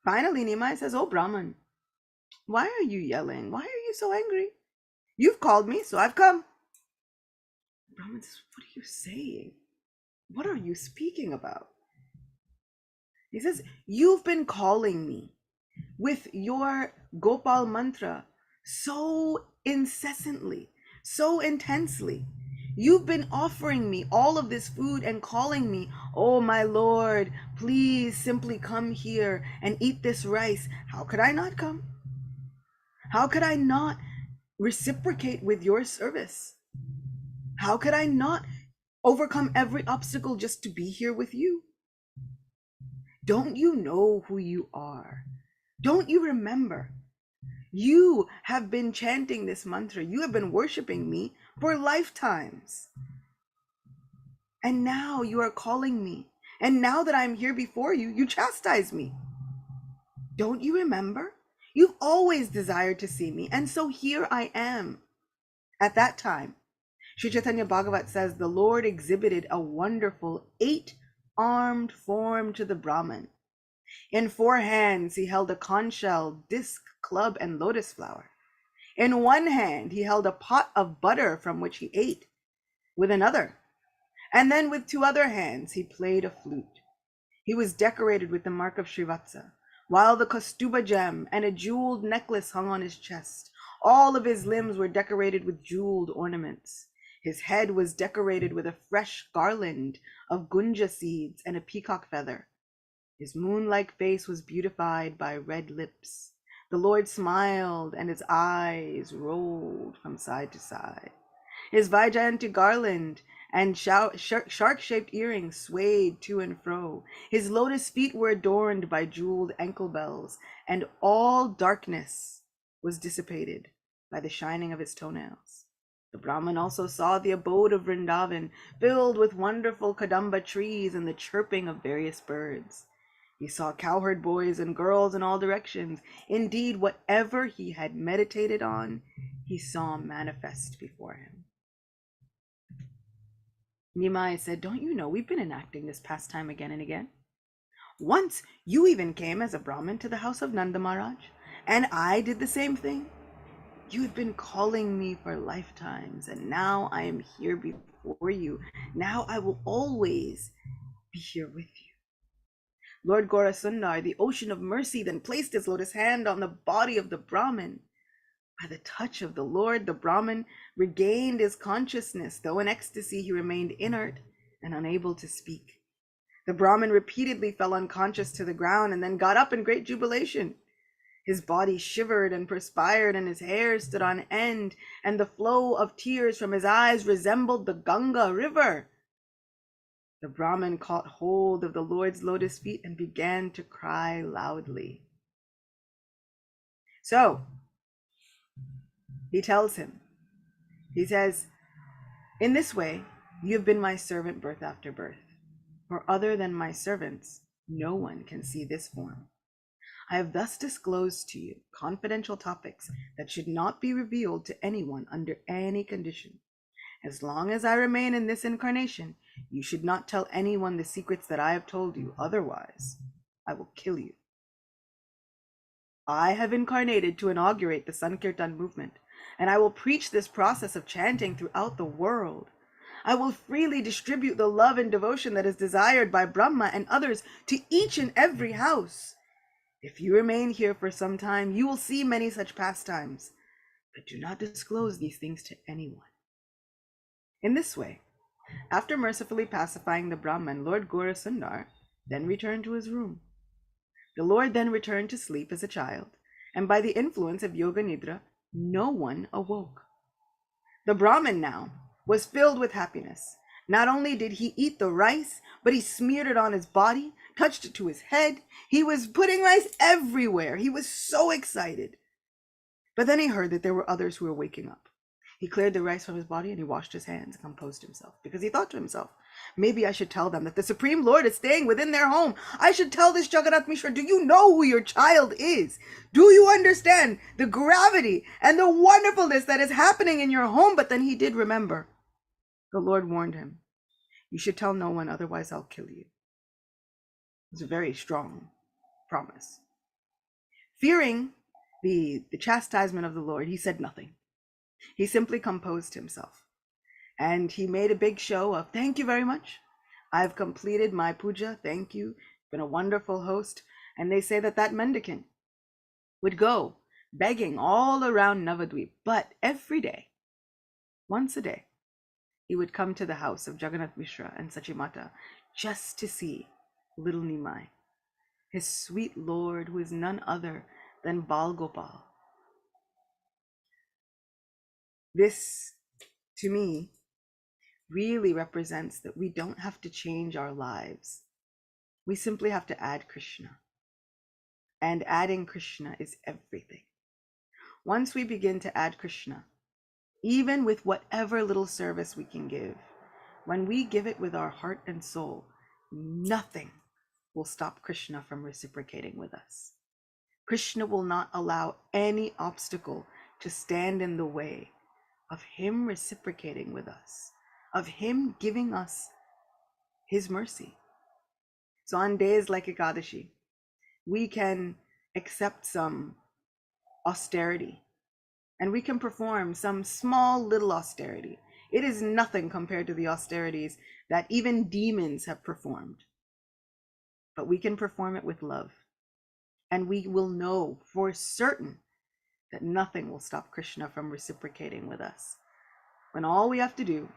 Finally, Nimai says, oh Brahmin, why are you yelling? Why are you so angry? You've called me, so I've come. Brahmin says, what are you saying? What are you speaking about? He says, you've been calling me with your Gopal mantra so incessantly, so intensely. You've been offering me all of this food and calling me, oh my Lord, please simply come here and eat this rice. How could I not come? How could I not reciprocate with your service? How could I not overcome every obstacle just to be here with you? Don't you know who you are? Don't you remember? You have been chanting this mantra. You have been worshiping me for lifetimes. And now you are calling me. And now that I'm here before you, you chastise me. Don't you remember? You've always desired to see me. And so here I am. At that time, Sri Chaitanya Bhagavat says the Lord exhibited a wonderful 8-armed form to the Brahman. In 4 hands, he held a conch shell, disc, club, and lotus flower. In one hand, he held a pot of butter from which he ate, with another. And then with 2 other hands, he played a flute. He was decorated with the mark of Srivatsa, while the Kaustubha gem and a jeweled necklace hung on his chest. All of his limbs were decorated with jeweled ornaments. His head was decorated with a fresh garland of gunja seeds and a peacock feather. His moon-like face was beautified by red lips. The Lord smiled, and his eyes rolled from side to side. His Vaijayanti garland and shark-shaped earrings swayed to and fro. His lotus feet were adorned by jeweled ankle bells, and all darkness was dissipated by the shining of his toenails. The Brahmin also saw the abode of Vrindavan, filled with wonderful kadamba trees and the chirping of various birds. He saw cowherd boys and girls in all directions. Indeed, whatever he had meditated on, he saw manifest before him. Nimai said, "Don't you know we've been enacting this pastime again and again? Once you even came as a Brahmin to the house of Nanda Maharaj, and I did the same thing. You have been calling me for lifetimes, and now I am here before you. Now I will always be here with you." Lord Gaurasundar, the ocean of mercy, then placed his lotus hand on the body of the Brahmin. By the touch of the Lord, the Brahmin regained his consciousness. Though in ecstasy, he remained inert and unable to speak. The Brahmin repeatedly fell unconscious to the ground and then got up in great jubilation. His body shivered and perspired, and his hair stood on end, and the flow of tears from his eyes resembled the Ganga river. The Brahmin caught hold of the Lord's lotus feet and began to cry loudly. So, he tells him, he says, "In this way, you have been my servant birth after birth. For other than my servants, no one can see this form. I have thus disclosed to you confidential topics that should not be revealed to anyone under any condition. As long as I remain in this incarnation, you should not tell anyone the secrets that I have told you. Otherwise, I will kill you. I have incarnated to inaugurate the Sankirtan movement, and I will preach this process of chanting throughout the world. I will freely distribute the love and devotion that is desired by Brahma and others to each and every house. If you remain here for some time, you will see many such pastimes, but do not disclose these things to anyone." In this way, after mercifully pacifying the Brahman, Lord Gaurasundar then returned to his room. The Lord then returned to sleep as a child, and by the influence of Yoga Nidra, no one awoke. The Brahmin now was filled with happiness. Not only did he eat the rice, but he smeared it on his body, touched it to his head. He was putting rice everywhere. He was so excited. But then he heard that there were others who were waking up. He cleared the rice from his body and he washed his hands and composed himself, because he thought to himself, maybe I should tell them that the Supreme Lord is staying within their home. I should tell this Jagannath Mishra, do you know who your child is? Do you understand the gravity and the wonderfulness that is happening in your home? But then he did remember. The Lord warned him, you should tell no one, otherwise I'll kill you. It's a very strong promise. Fearing the chastisement of the Lord, he said nothing. He simply composed himself. And he made a big show of, thank you very much. I've completed my puja. Thank you. Been a wonderful host. And they say that that mendicant would go begging all around Navadvip, but every day, once a day, he would come to the house of Jagannath Mishra and Sachimata just to see little Nimai, his sweet Lord, who is none other than Bal Gopal. This, to me, really represents that we don't have to change our lives. We simply have to add Krishna. And adding Krishna is everything. Once we begin to add Krishna, even with whatever little service we can give, when we give it with our heart and soul, nothing will stop Krishna from reciprocating with us. Krishna will not allow any obstacle to stand in the way of him reciprocating with us, of him giving us his mercy. So on days like Ekadashi, we can accept some austerity, and we can perform some small little austerity. It is nothing compared to the austerities that even demons have performed. But we can perform it with love, and we will know for certain that nothing will stop Krishna from reciprocating with us, when all we have to do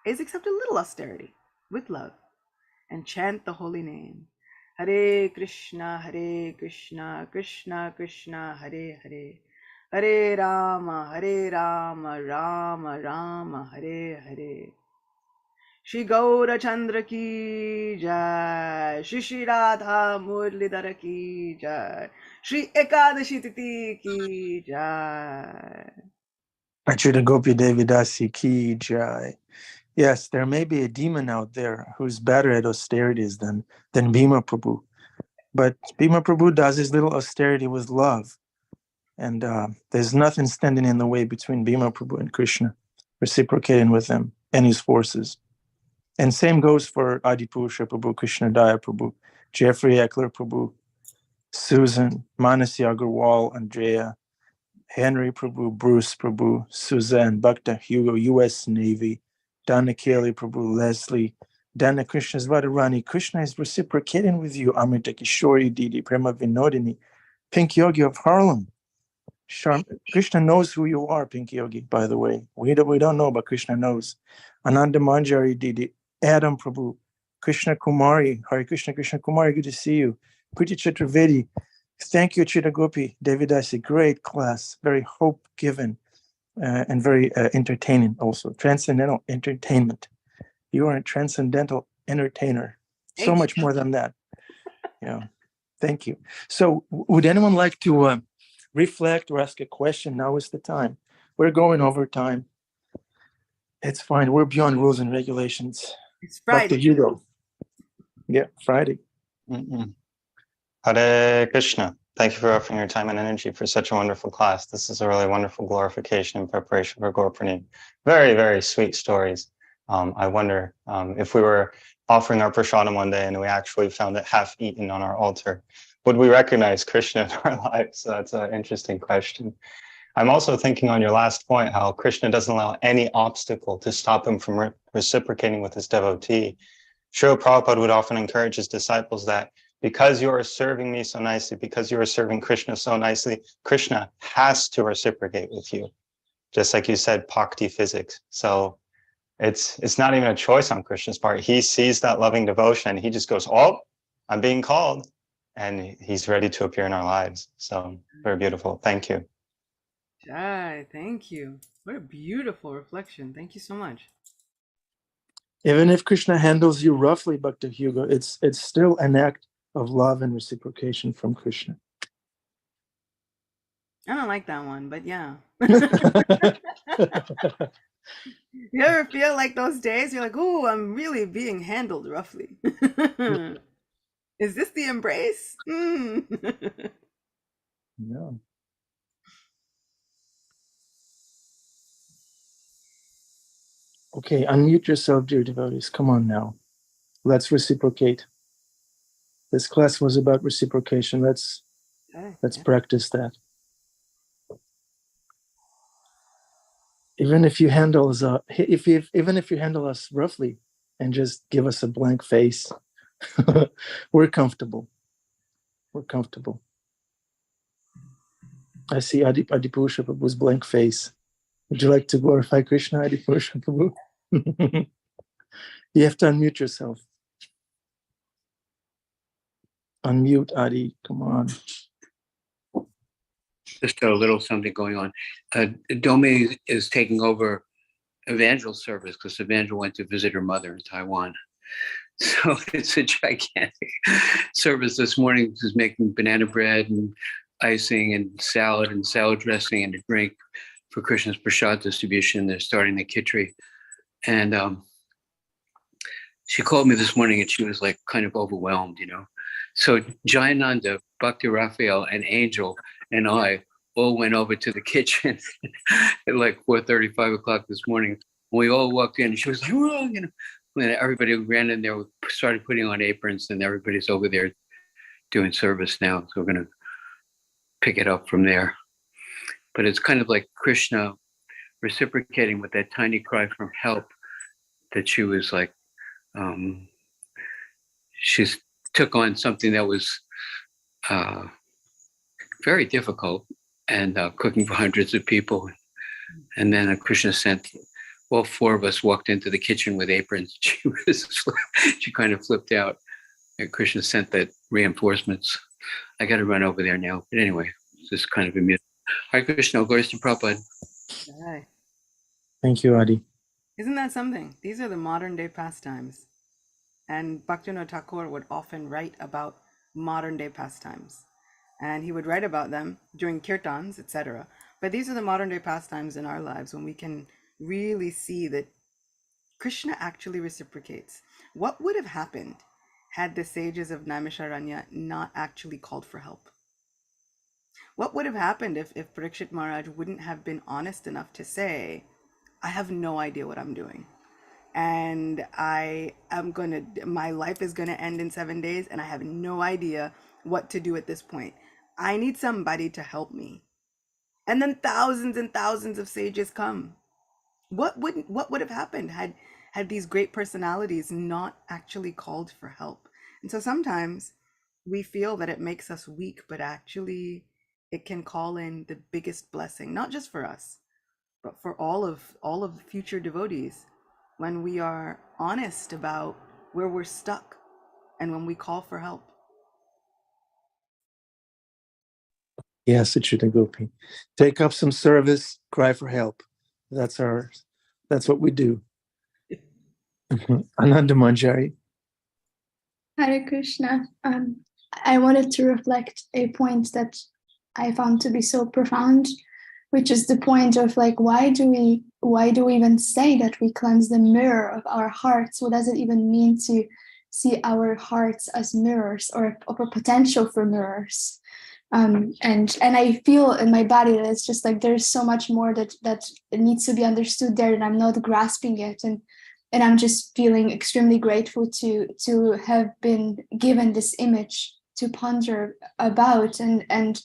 is accept a little austerity with love and chant the holy name. Hare Krishna, Krishna Krishna, Hare Hare, Hare Rama, Rama Rama, Hare Hare. Shri Gaura Chandra ki jai, Shri Radha Murlidhara ki jai, Shri Ekadashi Titi ki jai. Acyuta Gopi Devi dasi ki jai. Yes, there may be a demon out there who's better at austerities than Bhima Prabhu. But Bhima Prabhu does his little austerity with love. And there's nothing standing in the way between Bhima Prabhu and Krishna, reciprocating with them and his forces. And same goes for Adipusha Prabhu, Krishna Daya Prabhu, Jeffrey Eckler Prabhu, Susan, Manasi Agarwal, Andrea, Henry Prabhu, Bruce Prabhu, Suzanne, Bhakta Hugo, U.S. Navy, Dana Kelly Prabhu, Leslie, Dana Krishna's Radharani. Krishna is reciprocating with you, Amrita Kishori, Didi, Prema Vinodini, Pink Yogi of Harlem. Krishna knows who you are, Pink Yogi, by the way. We don't know, but Krishna knows. Ananda Manjari Didi, Adam Prabhu, Krishna Kumari, Hare Krishna, Krishna Kumari, good to see you. Priti Chaturvedi, thank you, Chita Gopi, Devidasi, great class, very hope-giving and very entertaining also. Transcendental entertainment. You are a transcendental entertainer. So much more than that. Yeah, thank you. So would anyone like to reflect or ask a question? Now is the time. We're going over time. It's fine. We're beyond rules and regulations. It's Friday. Dr. Hugo. Yeah, Friday. Hare Krishna. Thank you for offering your time and energy for such a wonderful class. This is a really wonderful glorification and preparation for Gaur Purnima. Very, very sweet stories. I wonder if we were offering our prasadam one day and we actually found it half eaten on our altar, would we recognize Krishna in our lives? So that's an interesting question. I'm also thinking on your last point, how Krishna doesn't allow any obstacle to stop him from reciprocating with his devotee. Srila Prabhupada would often encourage his disciples that because you are serving me so nicely, because you are serving Krishna so nicely, Krishna has to reciprocate with you. Just like you said, bhakti physics. So it's not even a choice on Krishna's part. He sees that loving devotion and he just goes, oh, I'm being called. And he's ready to appear in our lives. So very beautiful. Thank you. Jai, thank you. What a beautiful reflection. Thank you so much. Even if Krishna handles you roughly, Bhakta Hugo, it's still an act of love and reciprocation from Krishna. I don't like that one, but yeah. You ever feel like those days you're like, oh, I'm really being handled roughly? Is this the embrace? Yeah. Okay, unmute yourself, dear devotees. Come on now. Let's reciprocate. This class was about reciprocation. Let's practice that. Even if you handle us, even if you handle us roughly and just give us a blank face, we're comfortable. We're comfortable. I see Adipusha Prabhu's blank face. Would you like to glorify Krishna, Adipusha Prabhu? You have to unmute yourself. Unmute, Adi. Come on. Just a little something going on. Domi is taking over Evangel service because Evangel went to visit her mother in Taiwan. So it's a gigantic service this morning. She's making banana bread and icing and salad dressing and a drink for Krishna's prasad distribution. They're starting the kitchery. And she called me this morning and she was like kind of overwhelmed, you know. So Jayananda, Bhakti Raphael, and Angel and I all went over to the kitchen at like 4:30, 5 o'clock this morning. We all walked in and she was like, whoa, you know. And everybody ran in there, started putting on aprons, and everybody's over there doing service now. So we're going to pick it up from there. But it's kind of like Krishna reciprocating with that tiny cry for help that she was like, she took on something that was very difficult and cooking for hundreds of people. And then Krishna sent, all four of us walked into the kitchen with aprons. She kind of flipped out. And Krishna sent that reinforcements. I got to run over there now. But anyway, it's just kind of amusing. Hare Krishna, glories to Prabhupada. Jai. Thank you, Adi. Isn't that something? These are the modern day pastimes. And Bhaktivinoda Thakur would often write about modern day pastimes. and he would write about them during kirtans, etc. But these are the modern day pastimes in our lives when we can really see that Krishna actually reciprocates. What would have happened had the sages of Naimisharanya not actually called for help? What would have happened if Parikshit Maharaj wouldn't have been honest enough to say, I have no idea what I'm doing, and my life is gonna end in 7 days, and I have no idea what to do at this point. I need somebody to help me. And then thousands and thousands of sages come. What would have happened had these great personalities not actually called for help? And so sometimes we feel that it makes us weak, but actually it can call in the biggest blessing, not just for us, but for all of the future devotees, when we are honest about where we're stuck and when we call for help. Yes, Acyuta Gopi. Take up some service, cry for help. That's what we do. Ananda Manjari. Hare Krishna. I wanted to reflect a point that I found to be so profound, which is the point of like, why do we even say that we cleanse the mirror of our hearts? What does it even mean to see our hearts as mirrors or a potential for mirrors? And I feel in my body that it's just like there's so much more that needs to be understood there, and I'm not grasping it. And I'm just feeling extremely grateful to have been given this image to ponder about and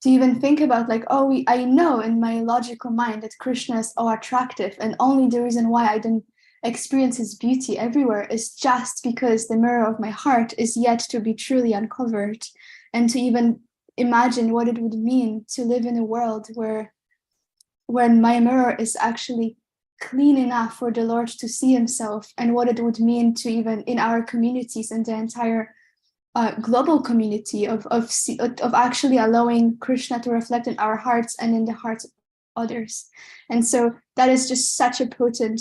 to even think about, like, I know in my logical mind that Krishna is attractive, and only the reason why I didn't experience his beauty everywhere is just because the mirror of my heart is yet to be truly uncovered. And to even imagine what it would mean to live in a world where my mirror is actually clean enough for the Lord to see himself, and what it would mean to even in our communities and the entire global community of actually allowing Krishna to reflect in our hearts and in the hearts of others. And so that is just such a potent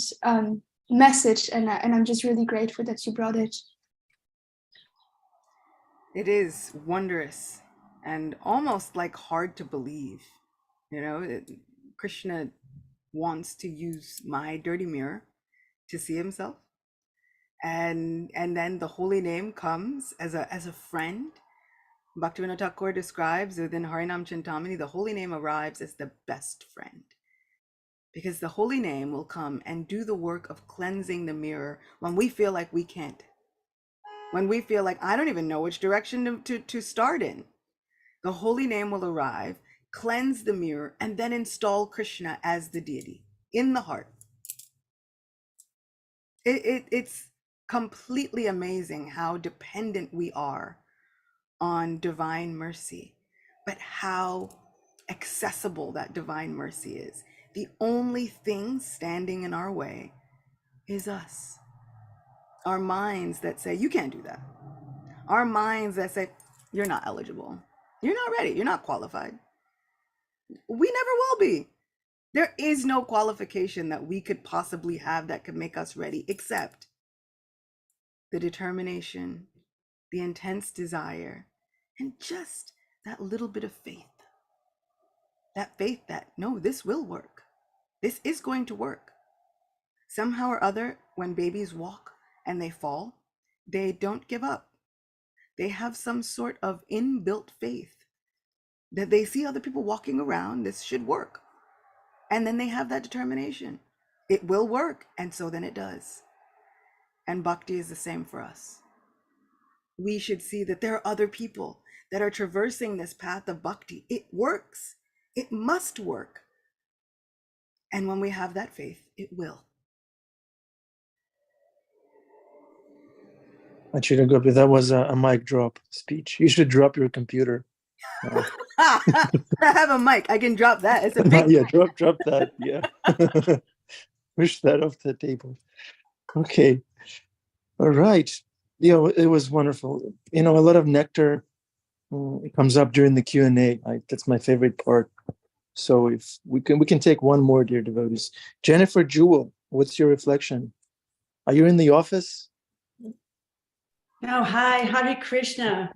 message, and I'm just really grateful that you brought it. It is wondrous and almost like hard to believe. Krishna wants to use my dirty mirror to see himself, and then the holy name comes as a friend. Bhaktivinoda Thakur describes within Harinam Chintamani, the holy name arrives as the best friend, because the holy name will come and do the work of cleansing the mirror when we feel like we can't, when we feel like I don't even know which direction to start in. The holy name will arrive, cleanse the mirror, and then install Krishna as the deity in the heart. It's completely amazing how dependent we are on divine mercy, but how accessible that divine mercy is. The only thing standing in our way is us. Our minds that say, you can't do that. Our minds that say, you're not eligible. You're not ready. You're not qualified. We never will be. There is no qualification that we could possibly have that could make us ready, except the determination, the intense desire, and just that little bit of faith. That faith that, no, this will work. This is going to work. Somehow or other, when babies walk and they fall, they don't give up. They have some sort of inbuilt faith that they see other people walking around, this should work. And then they have that determination. It will work, and so then it does. And bhakti is the same for us. We should see that there are other people that are traversing this path of bhakti. It works. It must work. And when we have that faith, it will. Acyuta Gopi, that was a mic drop speech. You should drop your computer. I have a mic. I can drop that. It's a big Yeah, drop that. Yeah. Push that off the table. Okay. All right. It was wonderful. A lot of nectar comes up during the Q&A. That's my favorite part. So if we can take one more, dear devotees. Jennifer Jewell, what's your reflection? Are you in the office? No, hi, Hare Krishna.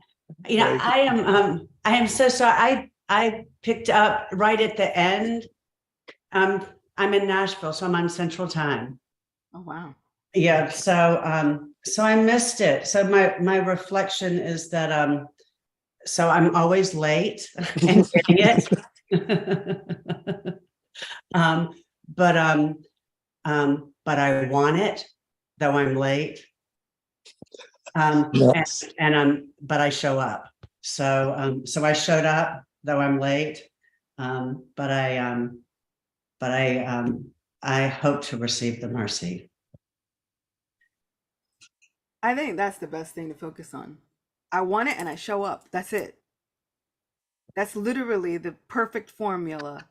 You know, I am so sorry. I picked up right at the end. I'm in Nashville, so I'm on Central Time. Oh, wow. Yeah, so I missed it. So my reflection is that so I'm always late and getting it. But I want it, though I'm late. Yes. But I show up. So I showed up, though I'm late. But I hope to receive the mercy. I think that's the best thing to focus on. I want it and I show up. That's it. That's literally the perfect formula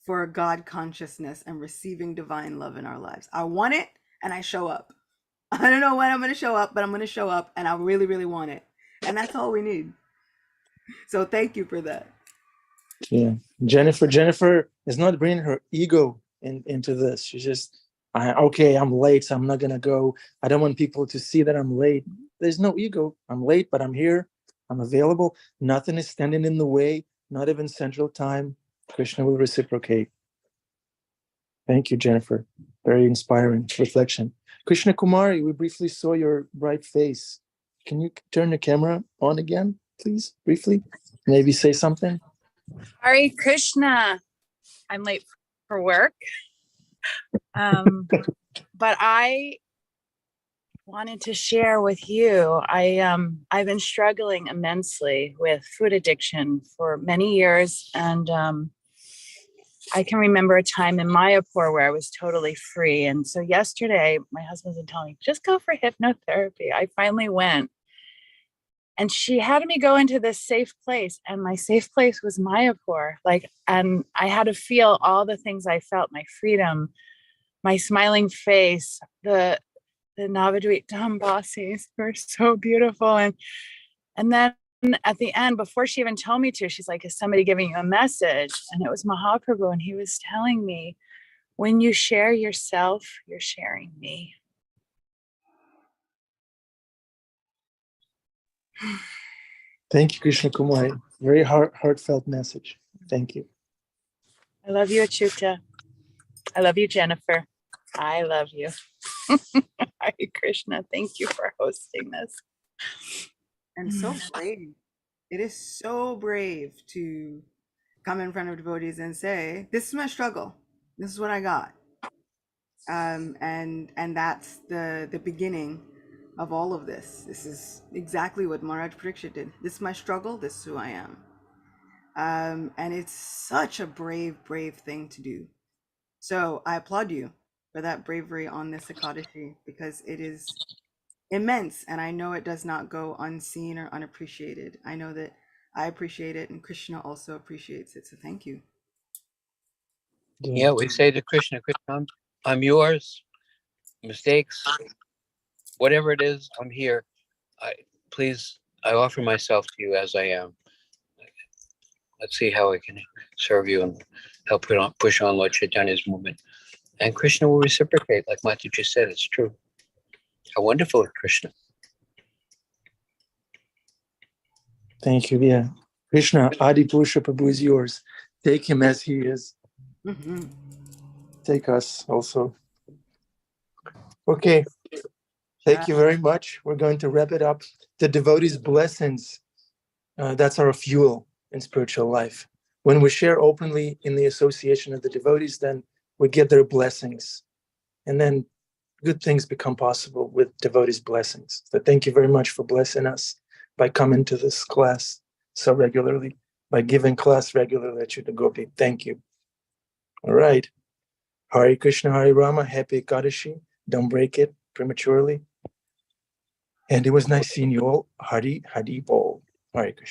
for God consciousness and receiving divine love in our lives. I want it and I show up. I don't know when I'm going to show up, but I'm going to show up and I really, really want it. And that's all we need. So thank you for that. Yeah. Jennifer is not bringing her ego into this. She's just, okay, I'm late, so I'm not going to go. I don't want people to see that I'm late. There's no ego. I'm late, but I'm here. I'm available. Nothing is standing in the way, not even Central Time. Krishna will reciprocate. Thank you, Jennifer. Very inspiring reflection. Krishna Kumari, we briefly saw your bright face. Can you turn the camera on again, please, briefly? Maybe say something? Hare Krishna. I'm late for work. But I wanted to share with you, I've been struggling immensely with food addiction for many years. And I can remember a time in Mayapur where I was totally free. And so yesterday, my husband's been telling me, just go for hypnotherapy. I finally went. And she had me go into this safe place. And my safe place was Mayapur. And I had to feel all the things I felt, my freedom, my smiling face, the Navadvip Dambasis were so beautiful. And then at the end, before she even told me to, she's like, is somebody giving you a message? And it was Mahaprabhu. And he was telling me, when you share yourself, you're sharing me. Thank you, Krishna Kumari. Very heartfelt message. Thank you. I love you, Acyuta. I love you, Jennifer. I love you. Hare Krishna. Thank you for hosting this. And so brave. It is so brave to come in front of devotees and say, this is my struggle. This is what I got. And that's the beginning of all of this. This is exactly what Maharaj Parikshit did. This is my struggle. This is who I am. And it's such a brave thing to do. So I applaud you for that bravery on this Ekadashi, because it is immense. And I know it does not go unseen or unappreciated. I know that I appreciate it and Krishna also appreciates it. So thank you. Yeah, we say to Krishna, Krishna, I'm yours. Mistakes, whatever it is, I'm here. I offer myself to you as I am. Let's see how I can serve you and help push on Lord Chaitanya's movement. And Krishna will reciprocate, like Mata just said. It's true. How wonderful is Krishna. Thank you. Yeah. Krishna, Adi Purusha Prabhu is yours. Take him as he is. Mm-hmm. Take us also. Okay. Thank you very much. We're going to wrap it up. The devotees' blessings, that's our fuel in spiritual life. When we share openly in the association of the devotees, then we get their blessings. And then good things become possible with devotees' blessings. So thank you very much for blessing us by coming to this class so regularly, by giving class regularly at the Gopi. Thank you. All right. Hare Krishna, Hare Rama, happy Ekadashi. Don't break it prematurely. And it was nice seeing you all. Hari Bol. Hare Krishna.